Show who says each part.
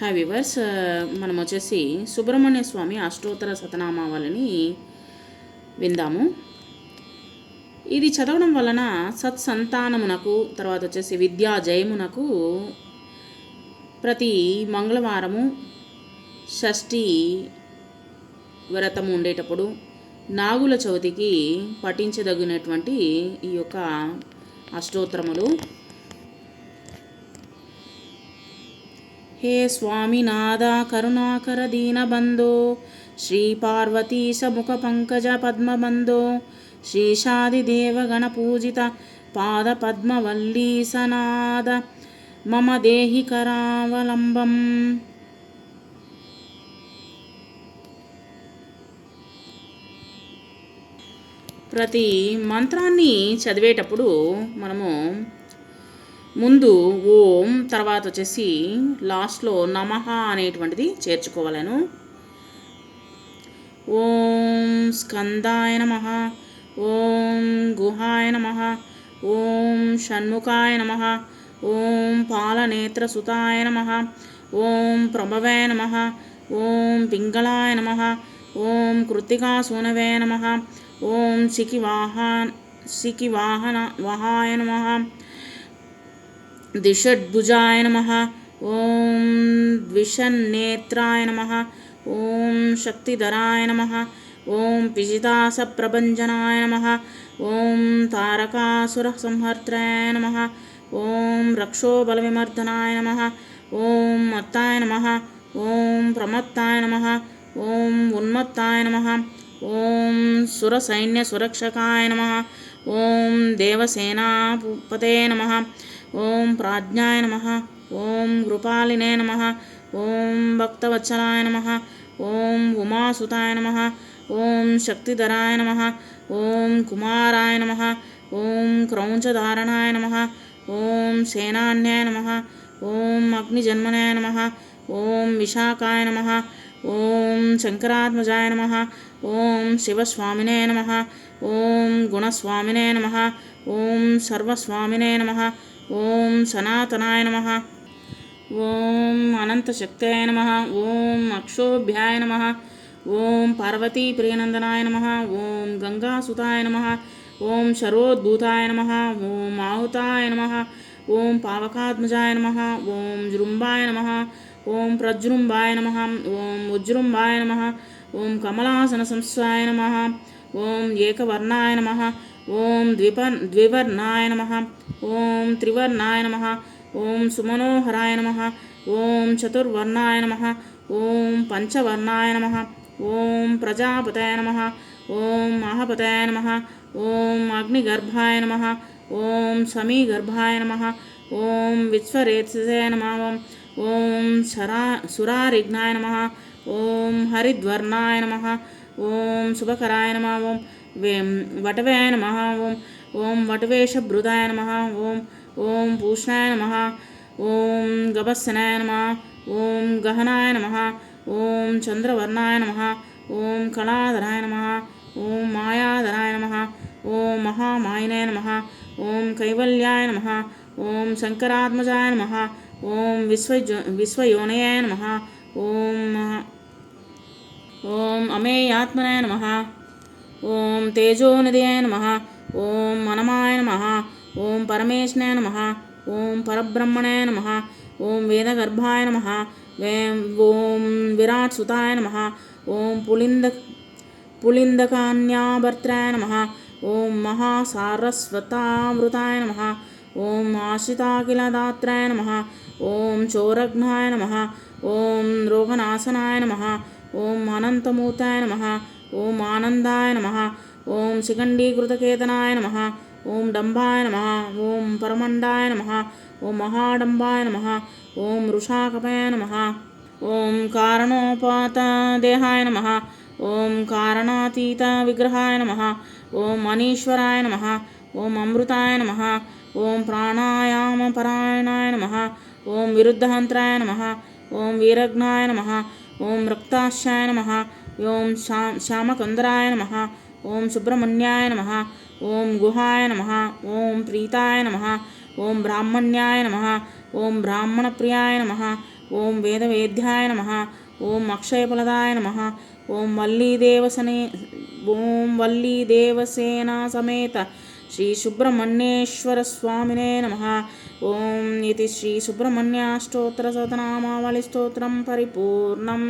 Speaker 1: Hi viewers, మనం వచ్చేసి సుబ్రహ్మణ్య స్వామి అష్టోత్తర శతనామావళిని విందాము. ఇది చదవడం వలన సత్సంతానమునకు, తర్వాత వచ్చేసి విద్యా జయమునకు ప్రతి మంగళవారము షష్ఠి వ్రతము ఉండేటప్పుడు నాగుల చవితికి పఠించదగినటువంటి ఈ యొక్క అష్టోత్తరములు. हे स्वामीनाथ करुणाकर दीनबन्धो श्रीपार्वतीश मुखपङ्कज पद्मबन्धो श्रीशादिदेवगणपूजित पादपद्मवल्लीसनाद मम देहि करावलम्बम्. ప్రతి మంత్రాన్ని చదివేటప్పుడు మనము ముందు ఓం, తర్వాత వచ్చేసి లాస్ట్లో నమః అనేటువంటిది చేర్చుకోవాలను. ఓం స్కందాయ నమః, ఓం గుహాయ నమః, ఓం షణ్ముఖాయ నమః, ఓం పాలనేత్రసుతాయ నమః, ఓం ప్రభవే నమః, ఓం పింగళాయ నమః, ఓం కృత్తికాసూనవే నమః, ఓం శిఖివాహనాయ నమః, ద్విషడ్భుజాయ నమః, ఓం ద్విషన్నేత్రాయ నమః, ఓం శక్తిధరాయ నమః, ఓం పిశితాసప్రభంజనాయ నమః, ఓం తారకాసురసంహర్త్రాయ నమః, ఓం రక్షోబలవిమర్దనాయ నమః, ఓం మత్తాయ నమః, ఓం ప్రమత్తాయ నమః, ఓం ఉన్మత్తాయ నమః, ఓం సురసైన్యసురక్షకాయ నమః, ఓం దేవసేనాపతే నమః, ఓం ప్రాజ్ఞాయ నమః, ఓం కృపాలినే నమః, ఓం భక్తవత్సలాయ నమః, ఓం ఉమాసుతాయ నమః, ఓం శక్తిధరాయ నమః, ఓం కుమారాయ నమః, ఓం క్రౌంచధారణాయ నమః, ఓం సేనాన్యాయ నమః, ఓం అగ్నిజన్మనాయ నమః, ఓం విశాఖాయ నమః, ఓం శంకరాత్మజాయ నమః, ఓం శివస్వామినే నమః, ఓం గుణస్వామినే నమః, ఓం సర్వస్వామినే నమః, ఓం సనాతనాయ నమః, ఓం అనంతశక్తయ నమః, ఓం అక్షోభ్యాయ నమః, ఓం పార్వతీప్రియనందనాయ నమః, ఓం గంగాసుతాయ నమః, ఓం శరోద్భూతాయ నమః, ఓం ఆహుతాయ నమః, ఓం పావకాత్మజాయ నమః, ఓం జృంబాయ నమః, ఓం ప్రజృంబాయ నమః, ఓం ఉజృంబాయ నమః, ఓం కమలాసన సంస్థాయ నమః, ఓం ఏకవర్ణాయ నమః, ఓం ద్వివర్ణాయ నమః, ఓం త్రివర్ణాయ నమః, ఓం సుమనోహరాయ నమః, ఓం చతుర్వర్ణాయ నమః, ఓం పంచవర్ణాయ నమః, ఓం ప్రజాపతయ నమః, ఓం మహాపతయ నమః, ఓం అగ్నిగర్భాయ నమః, ఓం సమీగర్భాయ నమః, ఓం విశ్వరేత్సయ నమః, ఓం సురారిఘ్నాయ నమః, ఓం హరిద్వర్ణాయ నమః, ఓం శుభకరాయ నమః, ఓం వటవాయ నమః, ఓం వటవేషభృదాయ నమః, ఓం పూష్ణాయ నమః, ఓం గభస్సనాయ నమః, ఓం గహనాయ నమః, ఓం చంద్రవర్ణాయ నమః, ఓం కళాధరాయ నమః, ఓం మాయాధరాయ నమః, ఓం మహామాయినే నమః, ఓం కైవల్యాయ నమః, ఓం శంకరాత్మజాయ నమః, ఓం విశ్వయోనయాయ నమః, ఓం అమేయాత్మనాయ నమః, ఓం తేజోనిధయాయ నమః, ఓం మనమాయ నమః, ఓం పరమేశ్వరాయ నమః, ఓం పరబ్రహ్మణాయ నమః, ఓం వేదగర్భాయ నమః, ఓం విరాట్సుతాయ నమః, ఓం పులిందకాన్యాభర్త్రాయ నమః, ఓం మహాసారస్వతామృతాయ నమః, ఓం ఆశ్రితాఖిలదాత్రాయ నమః, ఓం చోరఘ్నాయ నమః, ఓం రోగనాశనాయ నమః, ఓం అనంతమూర్తాయ నమః, ఓం ఆనందాయ నమః, ఓం శిఖండీకృతకేతనాయ నమః, ఓం డంబాయ నమః, ఓం పరమండాయ నమః, ఓం మహాడంబాయ నమః, ఓం వృషాకపాయ నమః, ఓం కారణోపాతదేహాయ నమః, ఓం కారణాతీత విగ్రహాయ నమః, ఓం అనీశ్వరాయ నమః, ఓం అమృతాయ నమః, ఓం ప్రాణాయామపరాయణాయ నమః, ఓం విరుద్ధహంత్రాయ నమః, ఓం వీరఘ్నాయ నమః, ఓం రక్తాశ్యాయ నమః, ఓం శ్యామకందరాయ నమః, ఓం సుబ్రహ్మణ్యాయ నమః, ఓం గుహాయ నమః, ఓం ప్రీతాయ నమః, ఓం బ్రాహ్మణ్యాయ నమః, ఓం బ్రాహ్మణప్రియాయ నమః, ఓం వేదవేద్యాయ నమః. ఓం అక్షయఫలదాయ నమః. ఓం వల్లీదేవసేనా సమేత శ్రీ సుబ్రహ్మణ్యేశ్వర స్వామినే నమః. ఓం ఇది శ్రీ సుబ్రహ్మణ్యాష్టోత్తర శతనామావళి స్తోత్రం పరిపూర్ణం.